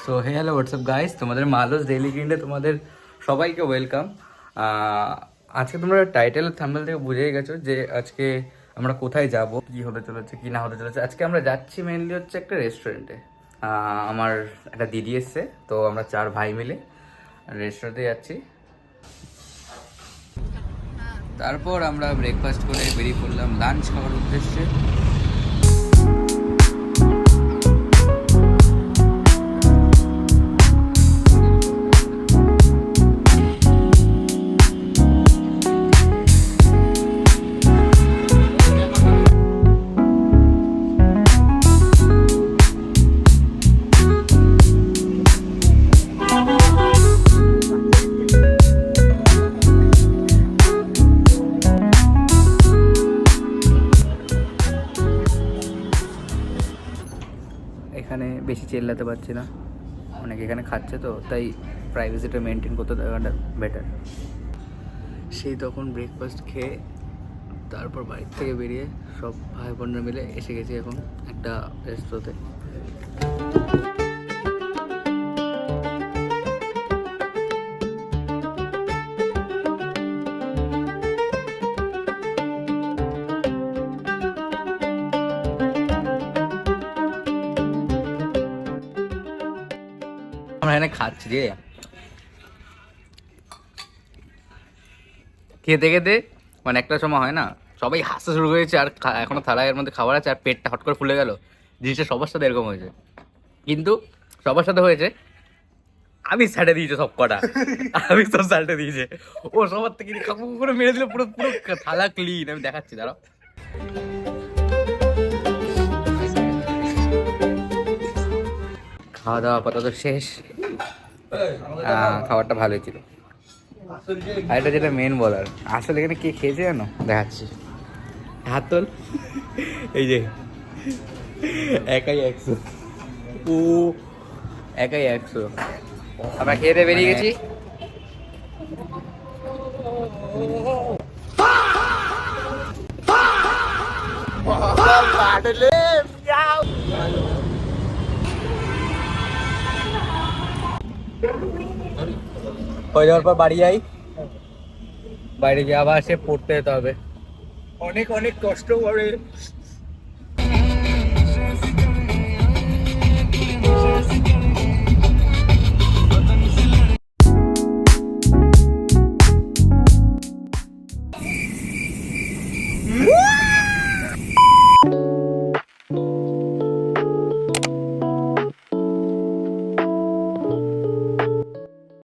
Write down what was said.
So hey hello what's up guys, তোমাদের মালস daily গ্রিন্ডে তোমাদের সবাইকে ওয়েলকাম। আজকে তোমরা টাইটেল থাম্বনেল থেকে বুঝেই গেছো যে আজকে আমরা কোথায় যাব, কি হতে চলেছে কি না হতে চলেছে। আজকে আমরা যাচ্ছি মেনলি হচ্ছে একটা রেস্টুরেন্টে। আমার একটা দিদি এসছে, তো আমরা 4 ভাই মিলে রেস্টুরেন্টে যাচ্ছি। তারপর আমরা ব্রেকফাস্ট করে বেরিয়ে পড়লাম লাঞ্চ খাওয়ার উদ্দেশ্যে। এখানে বেশি চেল্লাতে পারছি না, অনেকে এখানে খাচ্ছে, তো তাই প্রাইভেসিটা মেনটেন করতে দেওয়াটা বেটার। সেই তখন ব্রেকফাস্ট খেয়ে তারপর বাড়ির থেকে বেরিয়ে সব ভাই বোনরা মিলে এসে গেছি এখন একটা রেস্টুরেন্টে। আমরা এখানে খাচ্ছি রে, খেতে খেতে মানে একটা সময় হয় না, সবাই হাসতে শুরু করেছে, আর এখনো থালায় এর মধ্যে খাবার আছে, আর পেটটা হট করে ফুলে গেল। জিনিসটা সবার সাথে এরকম হয়েছে, কিন্তু সবার সাথে হয়েছে আমি স্যাটে দিয়েছে সব কটা, আমি তো স্যাটে দিয়েছে, ও সবার থেকে খাবো করে মেরে দিল, পুরো পুরো থালা ক্লিন। আমি দেখাচ্ছি, দাঁড়াও। খাওয়া দাওয়া আপাতত শেষ, খাবারটা ভালোই ছিল। আর এটা যেটা মেন বলার, আসলে এখানে কে খেয়েছে জানো, দেখাচ্ছি। হাত তোল, এই যে একাই 100, ও একাই 100। আমরা খেয়ে বেরিয়ে গেছি। হয়ে যাওয়ার পর বাড়ি যাই, বাইরে গিয়ে আবার সে পড়তে যেতে হবে, অনেক অনেক কষ্ট করে।